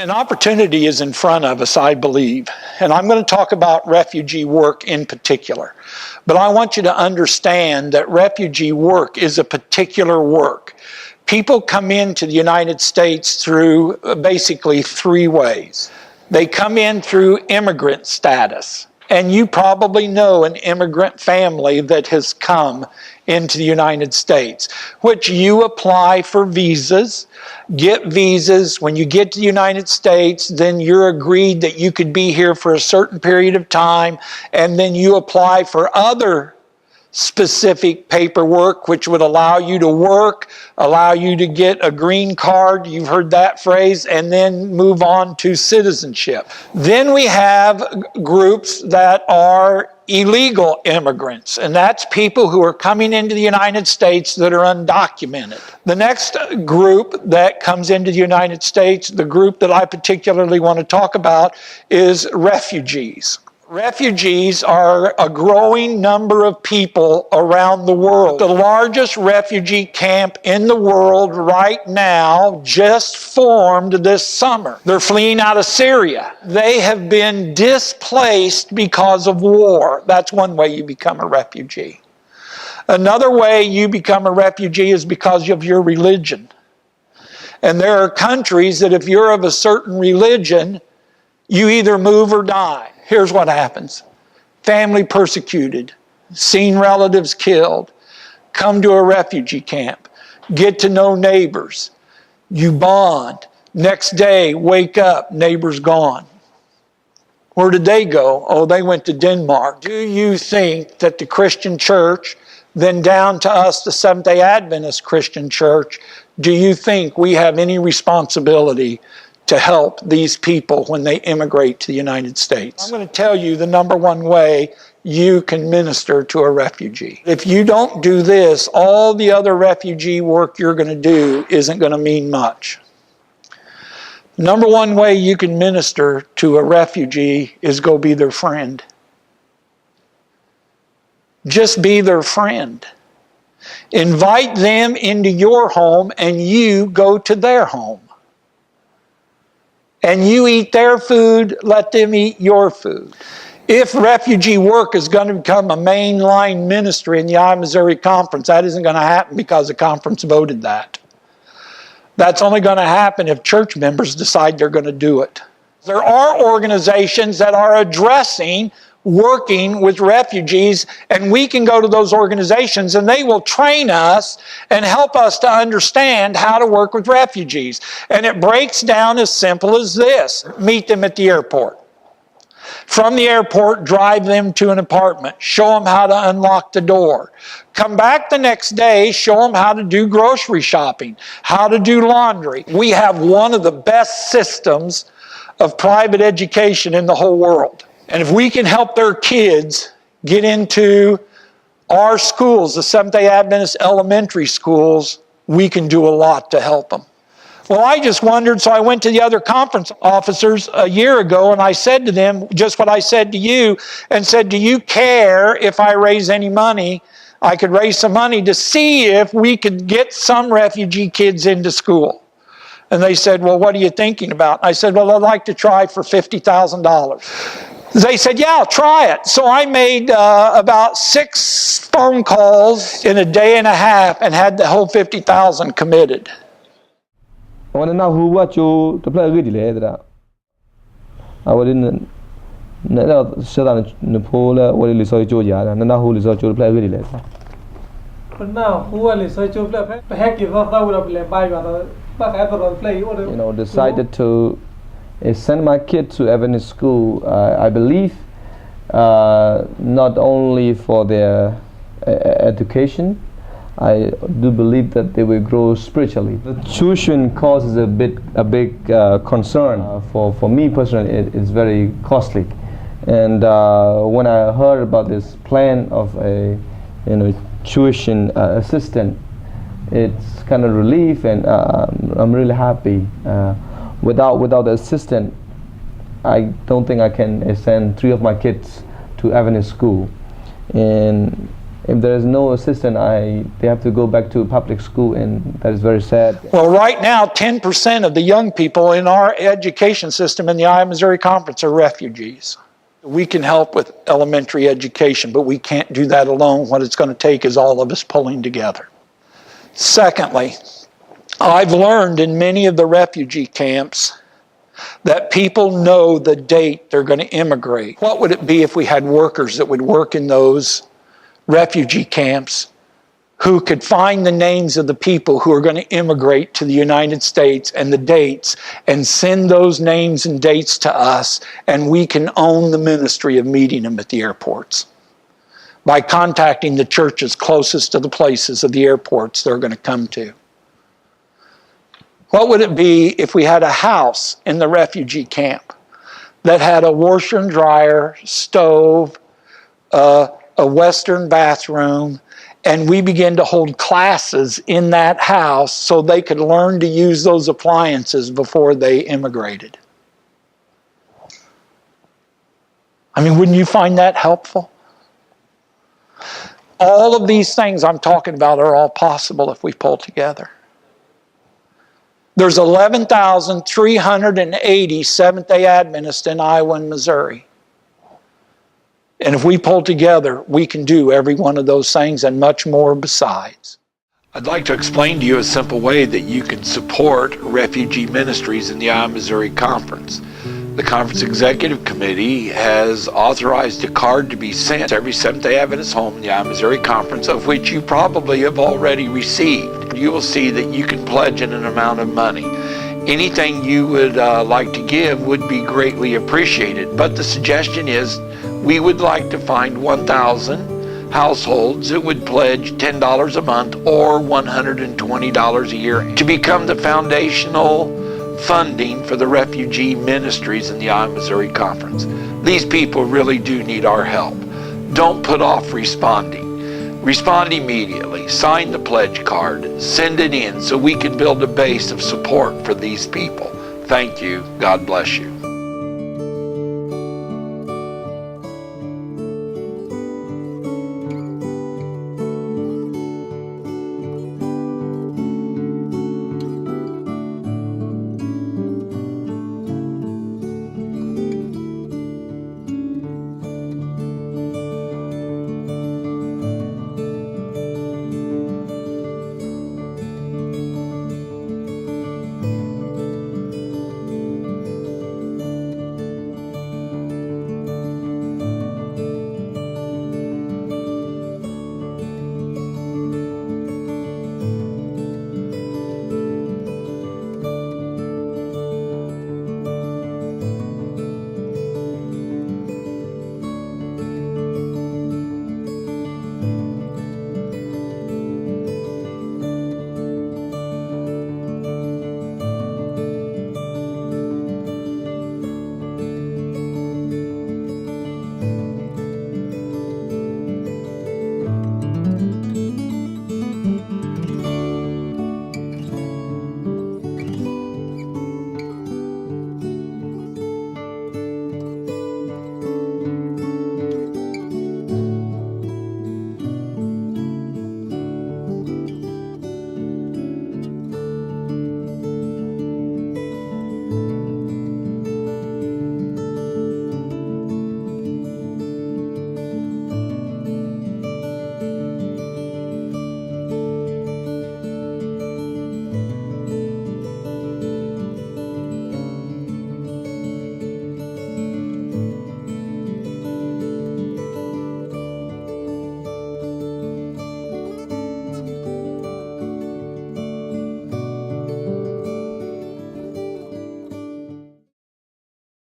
An opportunity is in front of us, I believe, and I'm going to talk about refugee work in particular. But I want you to understand that refugee work is a particular work. People come into the United States through basically three ways. They come in through immigrant status. And you probably know an immigrant family that has come into the United States, which you apply for visas, get visas. When you get to the United States, then you're agreed that you could be here for a certain period of time, and then you apply for other specific paperwork which would allow you to work, allow you to get a green card, you've heard that phrase, and then move on to citizenship. Then we have groups that are illegal immigrants, and that's people who are coming into the United States that are undocumented. The next group that comes into the United States, the group that I particularly want to talk about, is refugees. Refugees are a growing number of people around the world. The largest refugee camp in the world right now just formed this summer. They're fleeing out of Syria. They have been displaced because of war. That's one way you become a refugee. Another way you become a refugee is because of your religion. And there are countries that if you're of a certain religion, you either move or die. Here's what happens. Family persecuted, seen relatives killed, come to a refugee camp, get to know neighbors, you bond. Next day, wake up, neighbor's gone. Where did they go? Oh, they went to Denmark. Do you think that the Christian church, then down to us, the Seventh-day Adventist Christian church, do you think we have any responsibility to help these people when they immigrate to the United States? I'm going to tell you the number one way you can minister to a refugee. If you don't do this, all the other refugee work you're going to do isn't going to mean much. Number one way you can minister to a refugee is go be their friend. Just be their friend. Invite them into your home and you go to their home. And you eat their food, let them eat your food. If refugee work is going to become a mainline ministry in the I-Missouri Conference, that isn't going to happen because the conference voted that. That's only going to happen if church members decide they're going to do it. There are organizations that are addressing working with refugees, and we can go to those organizations and they will train us and help us to understand how to work with refugees. And it breaks down as simple as this. Meet them at the airport. From the airport, drive them to an apartment. Show them how to unlock the door. Come back the next day, show them how to do grocery shopping, how to do laundry. We have one of the best systems of private education in the whole world. And if we can help their kids get into our schools, the Seventh-day Adventist elementary schools, we can do a lot to help them. Well, I just wondered, so I went to the other conference officers a year ago and I said to them just what I said to you and said, do you care if I raise any money? I could raise some money to see if we could get some refugee kids into school. And they said, well, what are you thinking about? I said, well, I'd like to try for $50,000. They said, yeah, I'll try it. So I made about 6 phone calls in a day and a half and had the whole $50,000 committed. I want to know who what you to play good later. I wouldn't know so that Nepal what you saw Georgia and now who is to play good later. Now who is to play heck if I would have played by you know, decided to send my kid to Adventist school, I believe, not only for their education, I do believe that they will grow spiritually. The tuition cost is a big concern for me personally. It's very costly, and when I heard about this plan of a tuition assistant, it's kind of relief, and I'm really happy. Without the assistant, I don't think I can send 3 of my kids to Adventist school. And if there is no assistance, they have to go back to public school, and that is very sad. Well, right now, 10% of the young people in our education system in the Iowa Missouri Conference are refugees. We can help with elementary education, but we can't do that alone. What it's going to take is all of us pulling together. Secondly, I've learned in many of the refugee camps that people know the date they're going to immigrate. What would it be if we had workers that would work in those refugee camps who could find the names of the people who are going to immigrate to the United States and the dates, and send those names and dates to us, and we can own the ministry of meeting them at the airports by contacting the churches closest to the places of the airports they're going to come to. What would it be if we had a house in the refugee camp that had a washer and dryer, stove, a Western bathroom, and we began to hold classes in that house so they could learn to use those appliances before they immigrated? I mean, wouldn't you find that helpful? All of these things I'm talking about are all possible if we pull together. There's 11,380 Seventh-day Adventists in Iowa and Missouri. And if we pull together, we can do every one of those things and much more besides. I'd like to explain to you a simple way that you can support refugee ministries in the Iowa Missouri Conference. The Conference Executive Committee has authorized a card to be sent to every Seventh-day Adventist home in the Iowa Missouri Conference, of which you probably have already received. You will see that you can pledge in an amount of money. Anything you would like to give would be greatly appreciated, but the suggestion is we would like to find 1,000 households that would pledge $10 a month or $120 a year to become the foundational funding for the refugee ministries in the Iowa Missouri Conference. These people really do need our help. Don't put off responding. Respond immediately. Sign the pledge card. Send it in so we can build a base of support for these people. Thank you. God bless you.